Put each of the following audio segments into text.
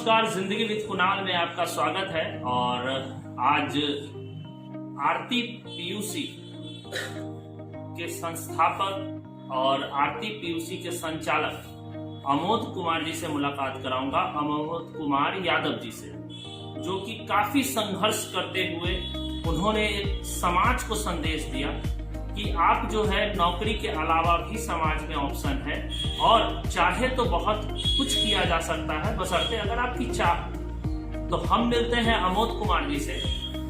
नमस्कार, जिंदगी विद कुणाल में आपका स्वागत है। और आज आरती पीयूसी के संस्थापक और आरती पीयूसी के संचालक अमोद कुमार जी से मुलाकात कराऊंगा। अमोद कुमार यादव जी से, जो कि काफी संघर्ष करते हुए उन्होंने एक समाज को संदेश दिया कि आप जो है नौकरी के अलावा भी समाज में ऑप्शन है और चाहे तो बहुत कुछ किया जा सकता है, बशर्ते अगर आपकी चाह। तो हम मिलते हैं अमोद कुमार जी से,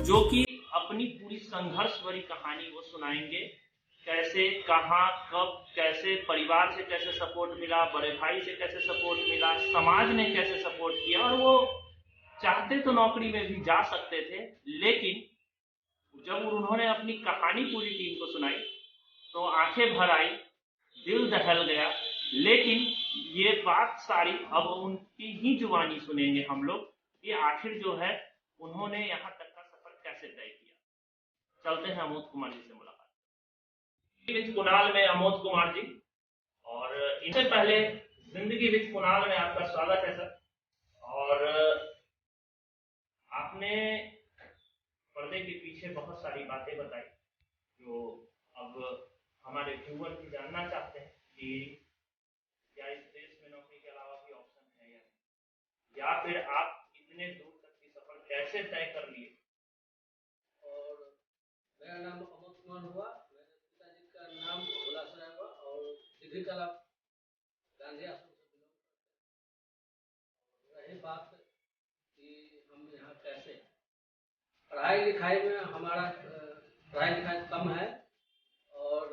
जो कि अपनी पूरी संघर्ष भरी कहानी वो सुनाएंगे। कैसे, कहाँ, कब, कैसे परिवार से कैसे सपोर्ट मिला, बड़े भाई से कैसे सपोर्ट मिला, समाज ने कैसे सपोर्ट किया। और वो चाहते तो नौकरी में भी जा सकते थे, लेकिन जब उन्होंने अपनी कहानी पूरी टीम को सुनाई तो आंखें भर आई, दिल दहल गया। लेकिन ये बात सारी अब उनकी ही जुबानी सुनेंगे हम लोग, ये आखिर जो है उन्होंने यहाँ तक का सफर कैसे तय किया। चलते हैं अमोद कुमार जी से मुलाकात। विद कुणाल में अमोद कुमार जी, और इससे पहले जिंदगी विद कुणाल में आपका स्वागत है सर। और आपने पर्दे के पीछे बहुत सारी बातें बताई, जो अब हमारे व्यूअर भी जानना चाहते हैं कि क्या इस देश में नौकरी के अलावा भी ऑप्शन है या फिर आप इतने दूर तक की सफर कैसे तय कर लिए। और मेरा नाम अमोद कुमार हुआ, मेरे पिताजी का नाम भोला सराय हुआ और डिग्री कला गांधी आश्रम से बिलोंग करते हैं। रही बात कि हम यहाँ कैसे, पढ़ाई लिखाई में हमारा पढ़ाई लिखाई कम है। और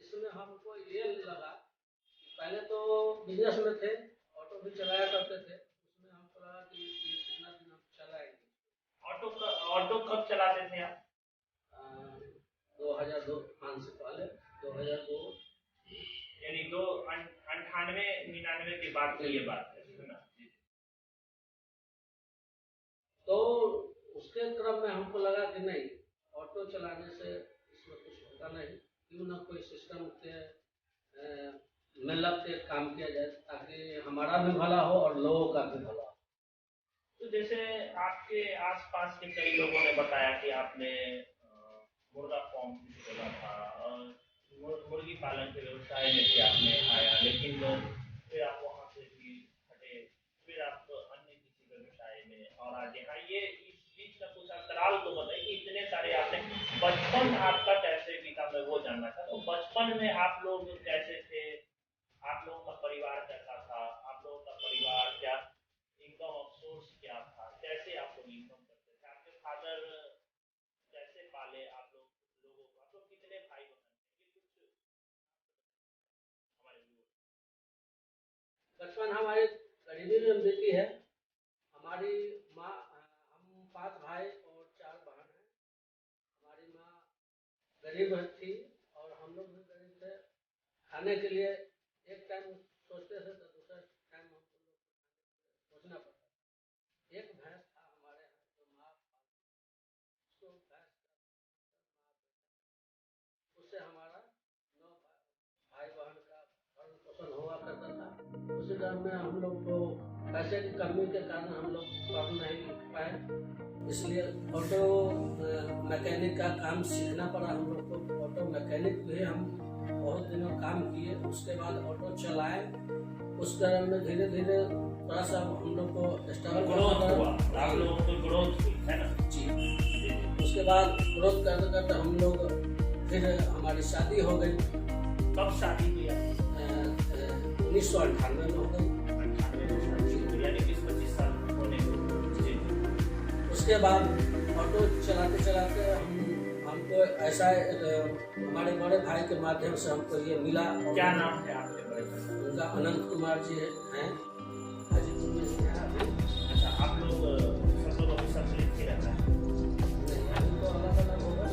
इसमें हमको ये लगा कि पहले तो बिजनेस में थे, ऑटो भी चलाया करते थे। उसमें हमको लगा कि कितना दिन हम चलाएंगे। ऑटो कब चलाते थे आप? 2002 से पहले 2002 यानी 98-99 के बाद की ये बात है ना। तो उसके क्रम में हमको लगा कि नहीं, ऑटो चलाने से इसमें कुछ होता नहीं, क्यों ना कोई सिस्टम के में लग के काम किया जाए ताकि हमारा भी भला हो और लोगों का भी भला हो। तो जैसे आपके आसपास के कई लोगों ने बताया कि आपने मुर्गा फार्म खोला था और मुर्गी पालन के व्यवसाय में भी आपने आया, लेकिन फिर आप वहाँ से भी हटे, फिर आप अन्य किसी व्यवसाय में और आज यहाँ। ये इस बीच का कुछ अंतराल तो बताइए कि इतने सारे आपने, बचपन आपका कैसे बीता, मैं वो जानना था। तो बचपन में आप लोग कैसे थे, आप लोगों का परिवार कैसा था, आप लोगों का परिवार क्या इनकम ऑफ सोर्स क्या था, कैसे आप लोग इनकम करते थे, आपके फादर कैसे पाले आप लोगों को, आप लोग कितने भाई बहन थे, ये कुछ हमारे बचपन हमारी गरीबी में बीती है। हमारी माँ, हम 5 भाई और 4 बहन हैं। हमारी माँ गरीब थी और हम लोग भी गरीब थे। खाने के लिए एक टाइम सोचते थे तो दूसरा टाइम हमको सोचना पड़ता था। एक भैंस था हमारे यहाँ, तो माँ उसको भैंस उससे हमारा 9 भाई बहन का भरण पोषण हुआ करता था। उसी घर में हम लोग को पैसे की कमी के कारण हम लोग पढ़ नहीं लिख पाए, इसलिए ऑटो मैकेनिक का काम सीखना पड़ा हम लोग को। ऑटो मैकेनिक भी हम बहुत दिनों काम किए, उसके बाद ऑटो चलाए। उस क्रम में धीरे धीरे थोड़ा सा हम लोग को स्ट्रगल हुआ, आप लोगों को ग्रोथ हुई है ना जी। उसके बाद ग्रोथ करते करते हम लोग, फिर हमारी शादी हो गई। कब शादी हुई? 1998 में हो गई। यानी 20-25 साल होने को। उसके बाद ऑटो चलाते चलाते हमको ऐसा हमारे बड़े भाई के माध्यम से हमको ये मिला। क्या नाम है आपके बड़े भाई? उनका अनंत कुमार जी हैं, हाजीपुर में ही हैं अभी। अच्छा, आप लोग सब लोग अभी सम्मिलित ही रहता है? नहीं, अभी तो अलग अलग होगा।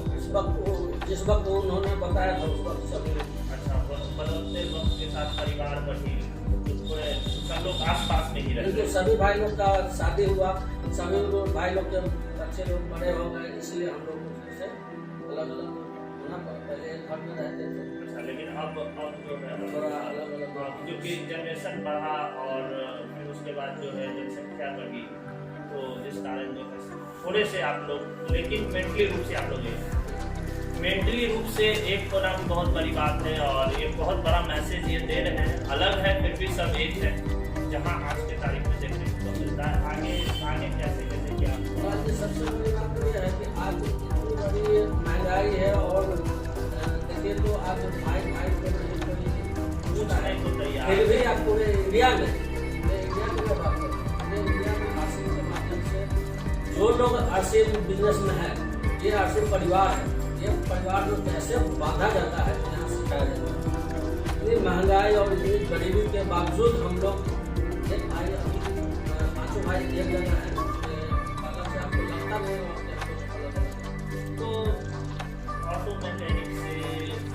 जिस वक्त उन्होंने बताया था उस वक्त सभी। अच्छा, बदलते वक्त के साथ परिवार बढ़ी, सब लोग आस पास में ही रहते? तो सभी भाई लोग का शादी हुआ, सभी लोग भाई लोग जब बच्चे लोग बड़े हो गए, इसलिए हम लोग से अलग अलग होना पड़ा। पहले एक घर में रहते थे। अच्छा, लेकिन अब जो है थोड़ा अलग अलग, क्योंकि जनरेशन बढ़ा और फिर उसके बाद जो है जनसंख्या बढ़ी, तो जिस कारण जो है थोड़े से आप लोग, लेकिन मेंटली रूप से आप लोग मेंटली रूप से एक होना भी बहुत बड़ी बात है, और ये बहुत बड़ा मैसेज ये दे रहे हैं। अलग है फिर भी सब एक है, जहाँ आज के तारीख में देखने को मिलता है। आगे कैसे क्या आज सबसे बड़ी बात ये है कि आज इतनी बड़ी महंगाई है, और देखिए तो आज भाई फिर भी आप पूरे इंडिया में बात करें, इंडिया में आरसीएम के माध्यम से जो लोग आरसीएम बिजनेस में है, ये आरसीएम परिवार है, ये परिवार में कैसे बांधा जाता है, यहाँ सिखाया जाता है। इतनी महंगाई और इतनी गरीबी के बावजूद हम लोग एक भाई, पाँचों भाई एक जगह है, मतलब से आपको लगता नहीं तो ऑटो मैकेनिक से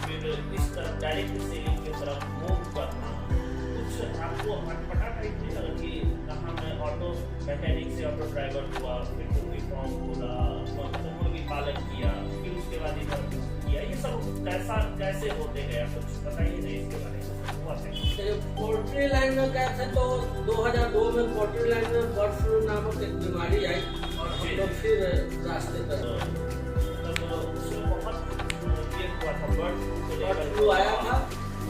फिर इस तरफ डायरेक्ट सेलिंग की तरफ मूव करना, कुछ आपको अटपटा टाइप नहीं लगा कि कहाँ मैं ऑटो मैकेनिक से ऑटो ड्राइवर हुआ, फिर मुर्गी फार्म खोला, मुर्गी पालन किया, फिर उसके बाद इधर किया, ये सब कैसे होते गया, कुछ बताइए नहीं इसके बारे में। पोल्ट्री लाइन में गए थे तो 2002 में पोल्ट्री लाइन में बर्ड फ्लू नामक एक बीमारी आई, और हम लोग फिर रास्ते पर बर्ड फ्लू आया था।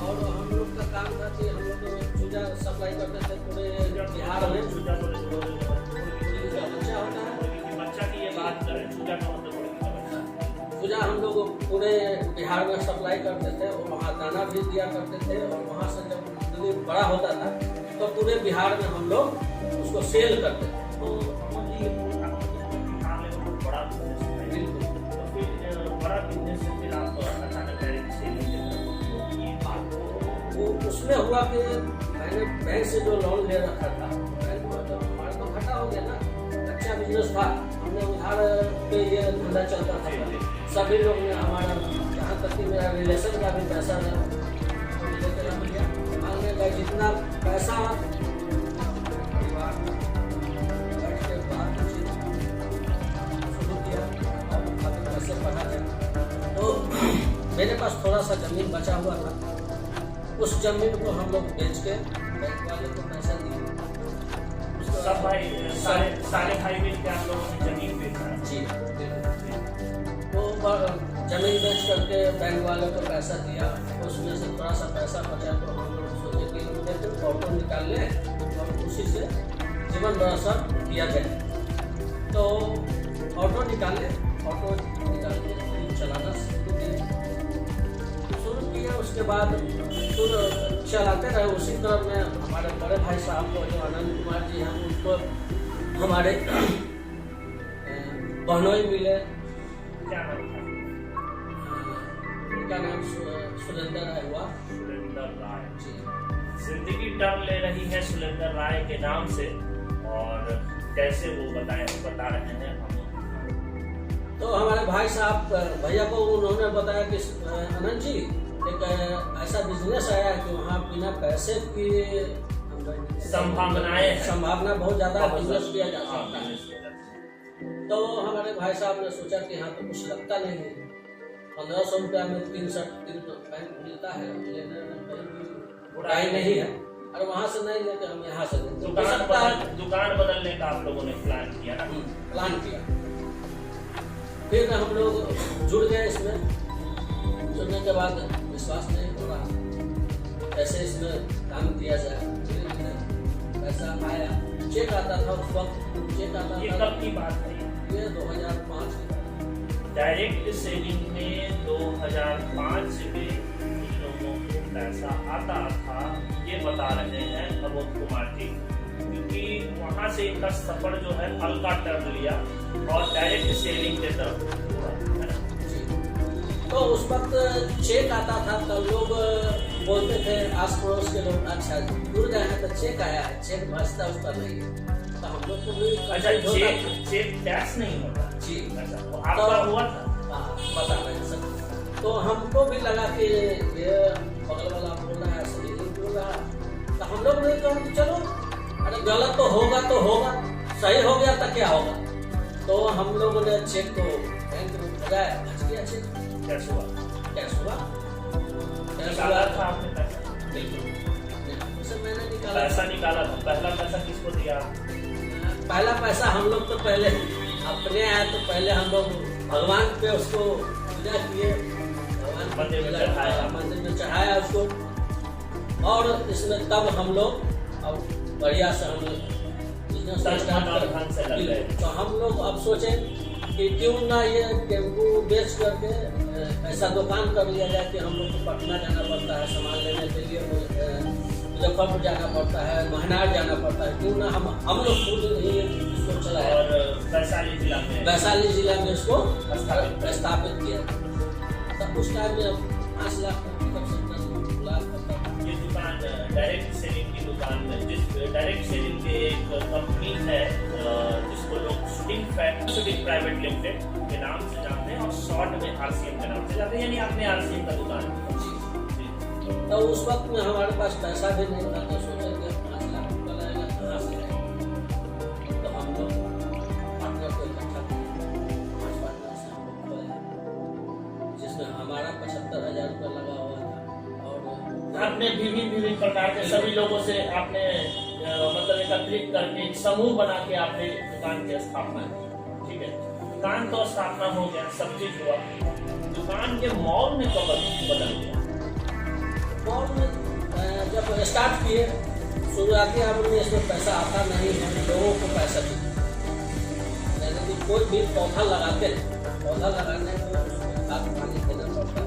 और हम लोग का काम था कि हम लोग चूजा सप्लाई करते थे पूरे बिहार में। चूजा बच्चा की ये बात करें, चूजा का मतलब चूजा हम लोग पूरे बिहार में सप्लाई करते थे, और वहाँ दाना भी दिया करते थे, और वहाँ से जब दूध बड़ा होता था तो पूरे बिहार में हम लोग उसको सेल करते थे। तो बड़ा बिजनेस, तो फिर बड़ा बिजनेस से फिर आप अचानक डायरेक्ट सेलिंग वो उसमें हुआ कि मैंने बैंक से जो लोन ले रखा था, बैंक में तो हमारा तो घाटा हो गया ना, अच्छा बिजनेस था, हमने उधार पे ये धंधा चलता था, सभी लोग ने हमारा, यहाँ तक कि मेरा रिलेशन का भी पैसा लेकर रख लिया। मांगने का जितना पैसा बैठ के बात शुरू किया, और पैसे बढ़ा जाए। तो मेरे पास थोड़ा सा जमीन बचा हुआ था, उस जमीन को हम लोग बेच के बैंक वाले को पैसा दिए। सब भाई सारे भाई मिल के आप लोगों ने जमीन बेचा? जी, तो जमीन बेच करके बैंक वाले को पैसा दिया, उसमें से थोड़ा सा पैसा बचा तो हम लोग सोचे कि ऑटो निकाल लें और उसी से जीवन बसर किया जाए। तो ऑटो निकाले, ऑटो निकाल के चलाना शुरू किया। उसके बाद चलाते रहे, उसी तरह में हमारे बड़े भाई साहब को, जो आनंद कुमार जी हैं, उनको हमारे बहनोई मिले। क्या नाम था उनका? नाम सुरेंद्र राय हुआ। सुरेंद्र राय जी। जिंदगी टर्म ले रही है सुरेंद्र राय के नाम से, और कैसे वो बता रहे हैं हम। तो हमारे भाई साहब भैया को उन्होंने बताया कि अनंत जी एक ऐसा बिजनेस आया है कि वहाँ बिना पैसे की संभावना बहुत ज्यादा बिजनेस किया जा सकता है। तो हमारे भाई साहब ने सोचा कि यहाँ तो कुछ लगता नहीं है, 1500 रुपया में 3 पैंट मिलता है, लेने में कोई बुराई नहीं है, और वहाँ से नहीं लेके हम यहाँ से दुकान बदलने का आप लोगों ने प्लान किया ना? प्लान किया। फिर हम लोग जुड़ गए इसमें। जुड़ने के बाद विश्वास नहीं हो रहा कैसे इसमें काम किया जाए। धीरे धीरे पैसा आया, चेक आता था उस वक्त, चेक आता था। ये कब की बात है? ये 2005 की। डायरेक्ट सेलिंग में 2005 में इन लोगों को पैसा आता था, ये बता रहे हैं अबोध कुमार जी, क्योंकि वहाँ से इनका सफर जो है हल्का टर्न लिया और डायरेक्ट सेलिंग के तरफ। तो उस वक्त चेक आता था तो लोग बोलते थे, आस पड़ोस के लोग, अच्छा दूर गए हैं तो चेक आया है, चेक बचता उसका नहीं है। तो हम लोग को भी अच्छा चेक कैश नहीं होता जी। अच्छा तो आपका हुआ था? हाँ, बता रहे सब। तो हमको भी लगा कि ये बगल वाला बोल रहा है, सही नहीं बोल रहा। तो हम लोग ने कहा चलो, अरे गलत तो होगा, सही हो गया तो क्या होगा। तो हम लोगों ने चेक को बैंक में लगाया, बच गया चेक। कैश हुआ? कैश हुआ था आपने पैसा? बिल्कुल से मैंने निकाला। पैसा निकाला था, पहला पैसा किसको दिया? पहला पैसा हम लोग तो पहले अपने आए तो पहले हम लोग भगवान पे उसको पूजा किए, भगवान मंदिर में चढ़ाया उसको। और इसमें तब हम लोग अब बढ़िया से हम लोग तो हम लोग अब सोचे कि क्यों ना ये टेम्पू बेच करके ऐसा दुकान कर लिया जाए कि हम लोग को पटना जाना पड़ता है सामान लेने के लिए, मुजफ्फरपुर जाना पड़ता है, महनार जाना पड़ता है, क्यों ना हम लोग खुद ही इसको चलाए और वैशाली जिला में इसको स्थापित किया। तब उस टाइम में 5 लाख तक 10 लाख तक ये दुकान डायरेक्ट सेलिंग की दुकान है, जिस डायरेक्ट सेलिंग के एक कंपनी है जिसको लोग शूटिंग प्राइवेट लिमिटेड के नाम से जानते हैं और शॉर्ट में RCM के नाम से जानते हैं, यानी आपने RCM का दुकान। तो उस वक्त में हमारे पास पैसा भी नहीं था, तो सोचे कि 5 लाख रुपया लगेगा, कहाँ से आएगा? तो हम लोग पार्टनर को इकट्ठा 5 पार्टनर से हम लोग खोले, जिसमें हमारा 75,000 रुपया लगा हुआ था। और आपने विभिन्न प्रकार के सभी लोगों से आपने मतलब एकत्रित करके एक समूह बना के आपने दुकान की स्थापना की, ठीक है। दुकान तो स्थापना हो गया, सब चीज हुआ, दुकान के मॉल में कब बदल गया? मॉल में जब स्टार्ट किए शुरुआती आरंभ में इसमें पैसा आता नहीं है, लोगों को पैसा चाहिए, यानी कि कोई भी पौधा लगाते हैं, पौधा लगाने में खाद पानी देना पड़ता है।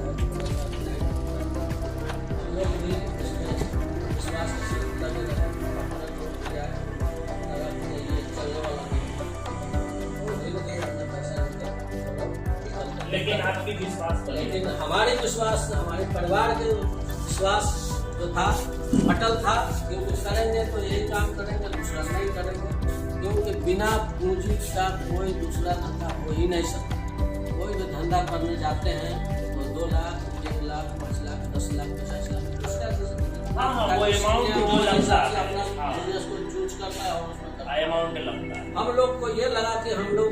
हम लोग भी इसमें विश्वास के साथ लगे रहे, अपना जो किया है लगा कि ये चलने वाला नहीं, धीरे-धीरे अपना पैसा निकलता। लेकिन आपकी विश्वास पर, लेकिन हमारे विश्वास, हमारे परिवार के विश्वास जो था अटल था, क्योंकि करेंगे तो यही काम करेंगे, दूसरा नहीं करेंगे, क्योंकि बिना पूंजी का कोई दूसरा धंधा हो ही नहीं सकता। कोई भी धंधा करने जाते हैं तो 2 लाख, 1 लाख, 5 लाख, 10 लाख, 50 लाख उसका वो अमाउंट जो लगता है अपना बिजनेस को चूज करता है और उसमें अमाउंट लगता है। हम लोग को ये लगा कि हम लोग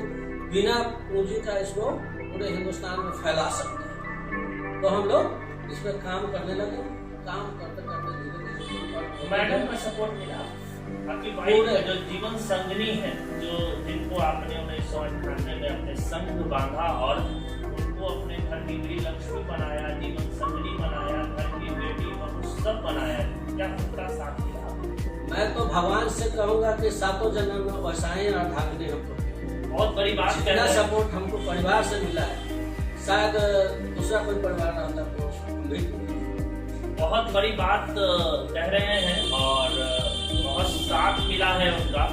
बिना पूंजी का इसको पूरे हिंदुस्तान में फैला सकते हैं, तो हम लोग इसमें काम करने लगे। काम करते करते धीरे-धीरे मैडम का सपोर्ट मिला, आपकी वाइफ का जो जीवन संगनी है, जो जिनको आपने 1998 में अपने संग बांधा और उनको अपने घर की गृह लक्ष्मी बनाया, जीवन संगनी बनाया, घर की बेटी बहू सब बनाया, क्या उनका साथ मिला? मैं तो भगवान से कहूँगा कि 7 जन्म में बसाएं और ढाकने हमको। बहुत बड़ी बात जितना सपोर्ट हमको परिवार से मिला है, शायद दूसरा कोई परिवार रहता तो बहुत बड़ी बात कह रहे हैं और बहुत साथ मिला है उनका।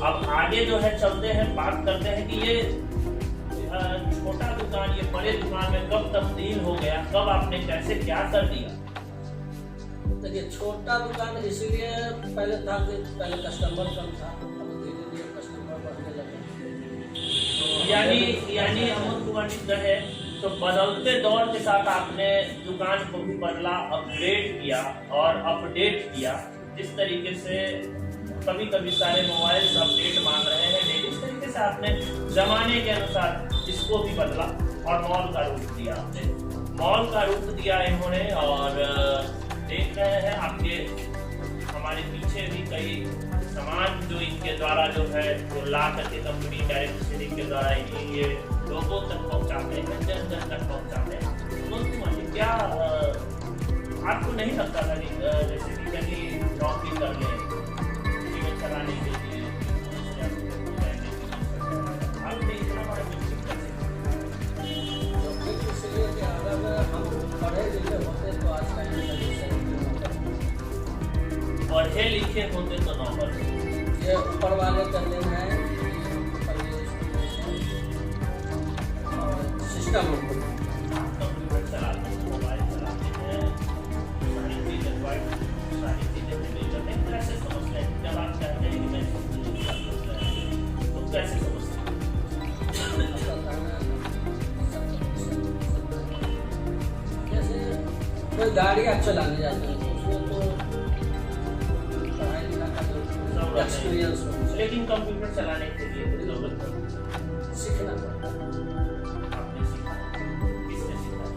अब आगे जो है चलते हैं, बात करते हैं कि ये छोटा दुकान ये बड़े दुकान में कब तब्दील हो गया, कब आपने कैसे क्या कर दिया? देखिए, छोटा दुकान इसीलिए पहले था कि पहले कस्टमर कम था, अब धीरे-धीरे कस्टमर बढ़ने लगे। यानी अमन कुमार जी कहे तो बदलते दौर के साथ आपने दुकान को भी बदला, अपग्रेड किया और अपडेट किया। जिस तरीके से कभी कभी सारे मोबाइल अपडेट मांग रहे हैं, लेकिन इस तरीके से आपने जमाने के अनुसार इसको भी बदला और मॉल का रूप दिया आपने, मॉल का रूप दिया इन्होंने। और देख रहे हैं आपके हमारे पीछे भी कई सामान जो इनके द्वारा जो है वो ला करके कंपनी डायरेक्ट सेलिंग के द्वारा ये लोगों तक पहुंचाते हैं, जन जन तक पहुंचाते हैं। क्या आपको नहीं लगता था कि जैसे कि कहीं नौकरी कर ले जीवन चलाने के लिए आपने इतना बड़ा इसलिए कि अगर हम पढ़े लिखे होते तो आज का पढ़े लिखे होते तो नौकर, ये ऊपर वाले करने हैं सिस्टम कंप्यूटर चलाते हैं, मोबाइल चलाते हैं, सारी चीजें मिल जाते हैं। कैसे समझते हैं जब आप कहते हैं कि मैं तो कैसे समझते हैं? जैसे कोई गाड़ियाँ चलाने जाते हैं तो उसमें तो पढ़ाई लिखाई का एक्सपीरियंस हो, लेकिन कंप्यूटर चलाने के लिए जरूरत है सीखना पड़ता है। आपने सीखा, किसने सीखा?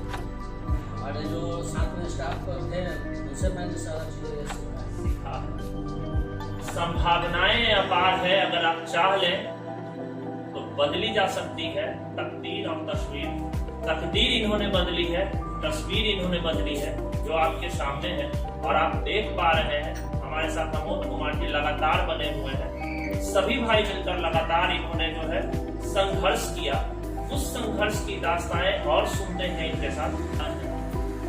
हमारे जो साथ में स्टाफ थे उनसे उनसे मैंने सारा चीज़ें सीखा। संभावनाएं अपार है, अगर आप चाह लें तो बदली जा सकती है तकदीर और तस्वीर। तकदीर इन्होंने बदली है, तस्वीर इन्होंने बदली है, जो आपके सामने है और आप देख पा रहे हैं। हमारे साथ अमोद कुमार जी लगातार बने हुए हैं। सभी भाई मिलकर लगातार इन्होंने जो है संघर्ष किया। उस संघर्ष की दास्तानें और सुनते हैं इनके साथ।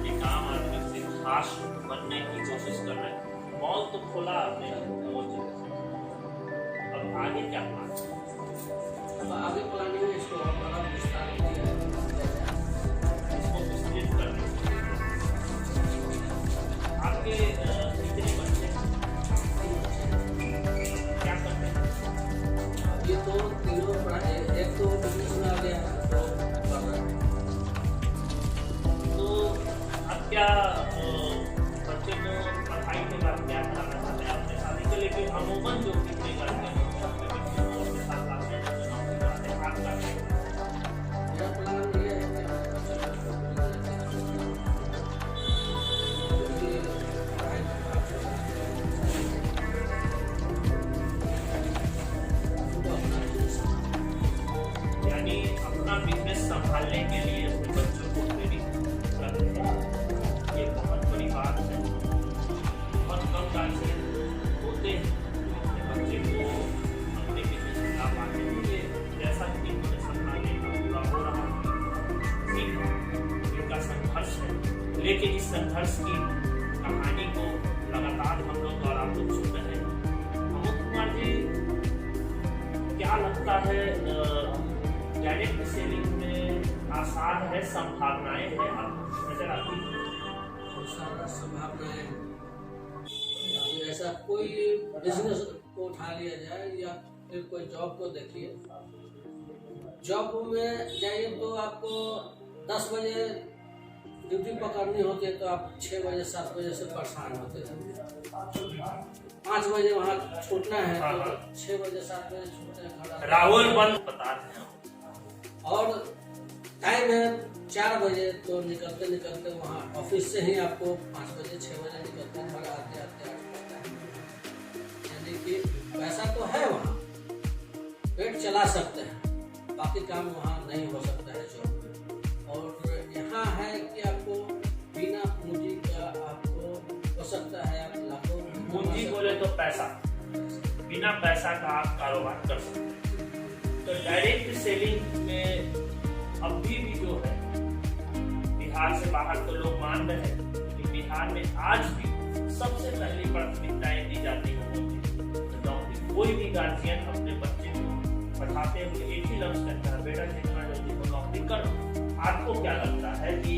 एक आम आदमी से खास बनने की कोशिश कर रहे हैं। मॉल तो खोला आपने, अब आगे क्या प्लान? अब आगे प्लानिंग है, इसको और बड़ा विस्तार किया जाए, इसको विस्तृत करने के लिए। आपके कितने बच्चे क्या करते हैं? ये तो तीनों पढ़ाई, एक तो बिजनेस में आ गया है, तो कर रहा है। तो अब क्या बच्चे को पढ़ाई के बाद क्या कराना चाहते हैं अपने शादी के? लेकिन अमूमन जो कितने करते हैं सबके बच्चे को अपने साथ लाते हैं, जो नौकरी कराते हैं, आप करते हैं। मेरा प्लान ये है कि यानी अपना बिजनेस संभालने के लिए अपने बच्चों को प्रेरित करते हैं। ये बहुत बड़ी बात है। बहुत कम ऐसे होते हैं अपने बच्चे को अपने बिजनेस में ला पाते हैं। ये जैसा कि इन्होंने संभालने का पूरा हो रहा है, ठीक है, इनका संघर्ष है। लेकिन इस संघर्ष की कहानी को लगातार हम लोग और आप लोग सुन रहे हैं। अमोद कुमार जी, क्या लगता है डायरेक्ट सेलिंग में आसान है, संभावनाएं हैं, आप नजर आती है? बहुत सारा संभावनाएं हैं। अभी ऐसा कोई बिजनेस को उठा लिया जाए या फिर कोई जॉब को देखिए। जॉब में जाइए तो आपको 10 बजे ड्यूटी पकड़नी होती है, तो आप 6 बजे 7 बजे से परेशान होते हैं। 5 बजे वहाँ छूटना है तो 6 बजे 7 बजे छूटना है। राहुल बंद बताते हैं। और टाइम है 4 बजे, तो निकलते निकलते वहाँ ऑफिस से ही आपको 5 बजे 6 बजे निकलते घर आते आते 8 बजता है। यानी कि पैसा तो है वहाँ, पेट चला सकते हैं, बाकी काम वहाँ नहीं हो सकता है जॉब में। और यहाँ है कि आपको बिना पूंजी का आपको हो सकता है, आप लाखों पूंजी बोले तो पैसा, बिना पैसा का आप कारोबार कर सकते हैं। तो डायरेक्ट सेलिंग में अभी भी जो है, बिहार से बाहर तो लोग मान रहे हैं कि बिहार में आज भी सबसे पहली प्राथमिकताएं दी जाती है नौकरी। कोई भी गार्जियन अपने बच्चे को पढ़ाते हुए एक ही लक्ष्य करता है, बेटा जितना जल्दी हो नौकरी करो। आपको क्या लगता है कि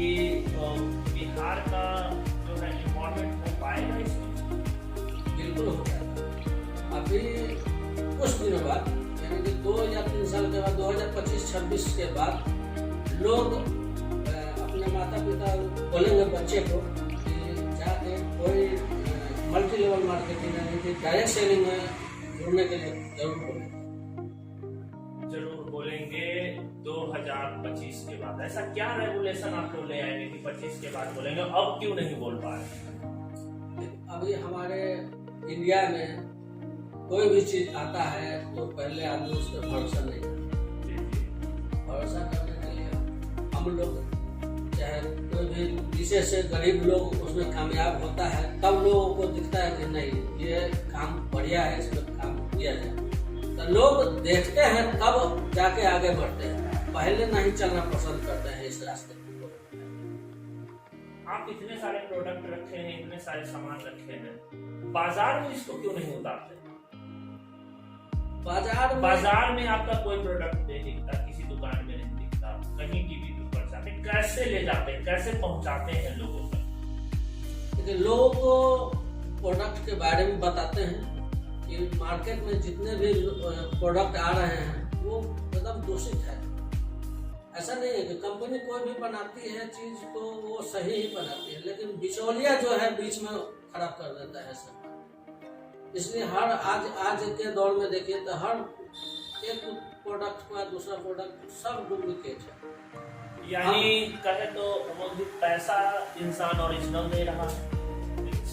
बिहार का जो है इम्पोर्टेंट हो पाएगा इसमें? बिल्कुल हो जाएगा। अभी कुछ दिनों बाद, यानी कि 2 या 3 साल के बाद, 2025-26 के बाद लोग अपने माता पिता बोलेंगे बच्चे को कि जाके कोई मल्टी लेवल मार्केटिंग यानी कि डायरेक्ट सेलिंग में जुड़ने के लिए जरूर बोलेंगे 2025 के बाद। ऐसा क्या रेगुलेशन आप लोग ले आएंगे कि 25 के बाद बोलेंगे? अब क्यों नहीं बोल पा रहे? अभी हमारे इंडिया में कोई भी चीज आता है तो पहले आदमी उस पर भरोसा नहीं करता। भरोसा करने के लिए हम लोग, चाहे कोई भी विशेष से गरीब लोग उसमें कामयाब होता है, तब लोगों को दिखता है कि नहीं ये काम बढ़िया है, इसमें काम किया जाए। तो लोग देखते हैं तब जाके आगे बढ़ते हैं, पहले नहीं चलना पसंद करते हैं इस रास्ते पर। आप इतने सारे प्रोडक्ट रखे हैं, इतने सारे सामान रखे हैं, बाजार में इसको क्यों नहीं उतारते? बाजार में आपका कोई प्रोडक्ट नहीं दिखता, किसी दुकान में नहीं दिखता, कहीं की भी दुकान जाते, कैसे ले जाते हैं, कैसे पहुंचाते हैं लोगों तक? लेकिन लोगों को प्रोडक्ट के बारे में बताते हैं कि मार्केट में जितने भी प्रोडक्ट आ रहे हैं वो एकदम दूषित है। ऐसा नहीं है कि कंपनी कोई भी बनाती है चीज तो वो सही ही बनाती है, लेकिन बिचौलिया जो है बीच में खराब कर देता है सब। इसलिए हर आज के दौर में देखिए तो हर एक प्रोडक्ट का दूसरा प्रोडक्ट सब डुप्लीकेट है। यानी कहे तो पैसा इंसान ओरिजिनल दे रहा है,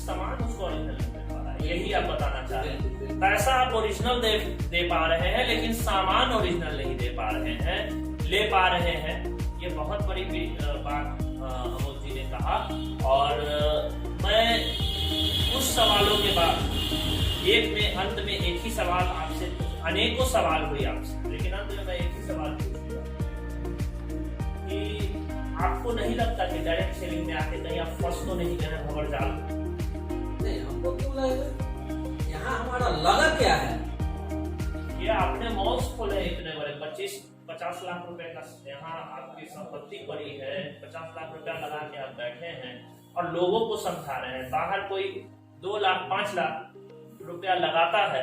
सामान उसको ओरिजिनल नहीं मिल पा रहा है, यही आप बताना चाह रहे हैं। पैसा आप ओरिजिनल दे पा रहे हैं, लेकिन सामान ओरिजिनल नहीं दे पा रहे हैं, ले पा रहे हैं। ये बहुत बड़ी बात अमोद जी ने कहा। और मैं कुछ सवालों के बाद अंत में एक ही सवाल आपसे, अनेकों सवाल हुए आपसे, लेकिन अंत में मैं एक ही सवाल पूछूंगा कि आपको नहीं लगता कि डायरेक्ट सेलिंग में आके कहीं आप फंस तो नहीं गए खबर जाल? नहीं, हमको क्यों लगेगा? यहाँ हमारा लगा क्या है? ये आपने मॉल्स खोले इतने बड़े, 50 लाख रुपए का यहाँ आपकी संपत्ति पड़ी है, 50 लाख रुपया लगा के आप बैठे हैं और लोगों को समझा रहे हैं। बाहर कोई 2 लाख 5 लाख रुपया लगाता है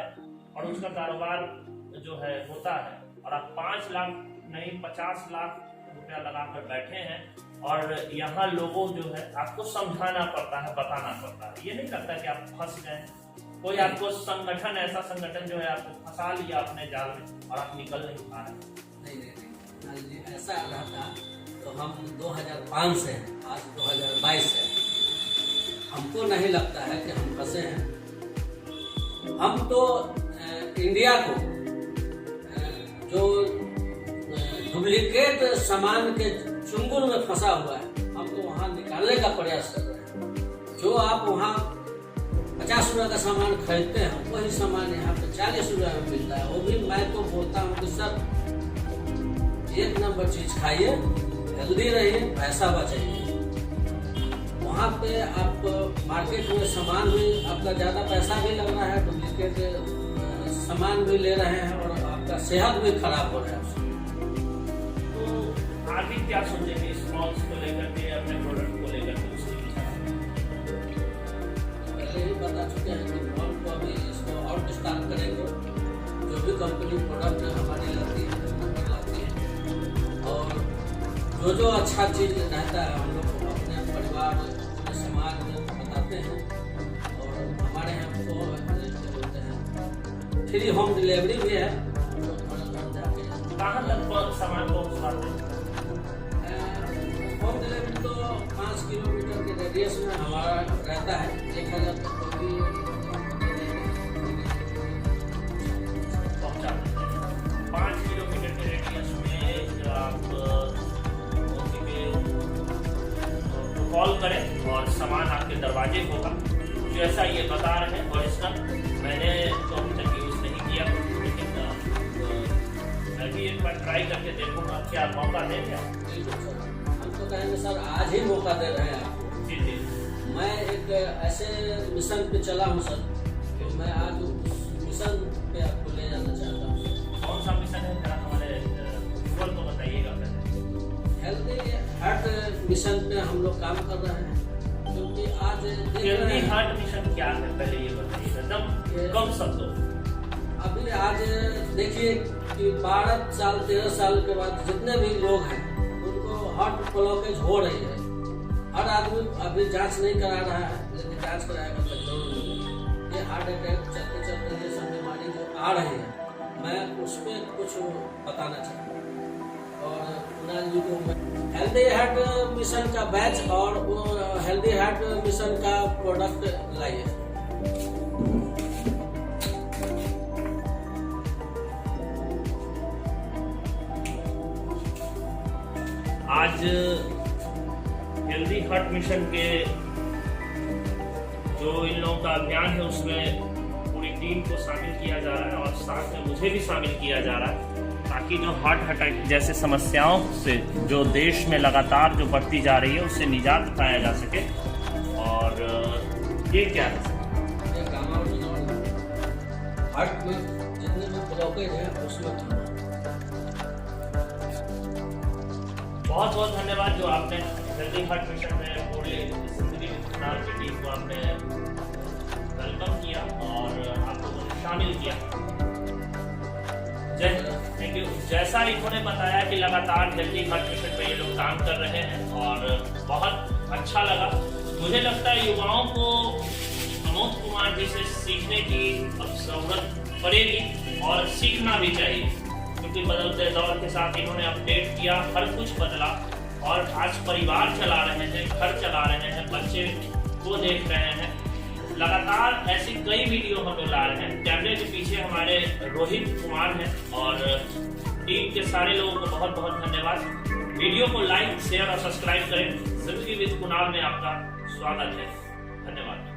और उसका कारोबार जो है होता है, और आप 5 लाख नहीं 50 लाख रुपया लगा कर बैठे हैं और यहाँ लोगों जो है आपको समझाना पड़ता है, बताना पड़ता है। ये नहीं लगता कि आप फंस गए? कोई आपको संगठन, ऐसा संगठन जो है आपको फंसा लिया अपने जाल में और आप निकल नहीं पा रहे? नहीं, ऐसा रहता तो हम 2005 से हैं, आज 2022 है, हमको नहीं लगता है कि हम फंसे हैं। हम तो इंडिया को जो डुप्लीकेट सामान के चुंगल में फंसा हुआ है, हम तो वहाँ निकालने का प्रयास कर रहे हैं। जो आप वहाँ 50 रुपये का सामान खरीदते हैं, वही सामान यहाँ पे 40 रुपये में मिलता है। वो भी मैं तो बोलता हूँ कि सर, 1 नंबर चीज खाइए, हेल्दी रहिए, पैसा बचाइए। वहाँ पे आप मार्केट में सामान भी आपका ज्यादा पैसा भी लग रहा है, डुप्लीकेट सामान भी ले रहे हैं और आपका सेहत भी खराब हो रहा है। तो आगे क्या सोचेंगे इस मॉल्स को लेकर के, अपने प्रोडक्ट को लेकर के? उसके पहले ही बता चुके हैं कि मॉल को अभी इसको और विस्तार करेंगे। जो भी कंपनी प्रोडक्ट हमारी लाती है, और जो अच्छा चीज रहता है हम लोग अपने परिवार, अपने समाज में बताते हैं। और हमारे यहाँ तो बोलते हैं फ्री होम डिलीवरी भी है। कहाँ तक सामान पहुँचवाते हैं? होम डिलीवरी तो 5 किलोमीटर के रेडियस में हमारा रहता है। 1000 तक तो भी पहुँचाते हैं। 5 किलोमीटर के रेडियस में आप कॉल करें और सामान आपके दरवाजे होगा, जैसा ये बता रहे हैं। और इसका मैंने तो अभी तक यूज़ नहीं किया, लेकिन मैं भी एक बार ट्राई करके देखूंगा। क्या मौका दें क्या? हम तो कहेंगे सर, आज ही मौका दे रहे हैं आपको। जी जी। मैं एक ऐसे मिशन पे चला हूँ सर, कि मैं आज उस मिशन पे आपको ले जाना चाहता हूँ। कौन सा मिशन है, जरा हमारे व्यूअर को बताइएगा। हेल्दी हार्ट मिशन पे हम लोग काम कर रहे हैं, क्योंकि आज हेल्दी हार्ट मिशन क्या है, पहले ये बताइएगा एकदम कम शब्दों। अभी आज देखिए कि 12 साल 13 साल के बाद जितने भी लोग हैं उनको हार्ट ब्लॉकेज हो रही है। हर आदमी अभी जांच नहीं करा रहा है, लेकिन जांच कराएगा तो जरूर मिलेगा। ये हार्ट अटैक चलते चलते ये सब बीमारी जो आ रही है, मैं उस पर कुछ बताना चाहता हूँ। और कुणाल जी को हेल्दी हार्ट मिशन का बैच और हेल्दी हार्ट मिशन का प्रोडक्ट लाइए। आज हेल्दी हार्ट मिशन के जो इन लोगों का अभियान है, उसमें पूरी टीम को शामिल किया जा रहा है और साथ में मुझे भी शामिल किया जा रहा है, ताकि जो हार्ट अटैक जैसे समस्याओं से जो देश में लगातार जो बढ़ती जा रही है, उससे निजात पाया जा सके। और ये क्या है? हार्ट में जितने भी ब्लॉकेज है उसमें बहुत बहुत धन्यवाद जो आपने हेल्दी हार्ट मिशन में पूरे जिंदगी की टीम को आपने वेलकम किया और आप लोगों ने शामिल किया। Thank you. जैसा इन्होंने बताया कि लगातार हेल्दी हार्ट मिशन पे ये लोग काम कर रहे हैं और बहुत अच्छा लगा। मुझे लगता है युवाओं को अमोद कुमार जी से सीखने की अब जरूरत पड़ेगी और सीखना भी चाहिए, क्योंकि बदलते दौर के साथ इन्होंने अपडेट किया, हर कुछ बदला और आज परिवार चला रहे हैं, घर चला रहे हैं, बच्चे को देख रहे हैं। लगातार ऐसी कई वीडियो हम लोग ला रहे हैं। कैमरे के पीछे हमारे रोहित कुमार हैं और टीम के सारे लोगों को बहुत बहुत धन्यवाद। वीडियो को लाइक, शेयर और सब्सक्राइब करें। जिंदगी विद कुणाल में आपका स्वागत है। धन्यवाद।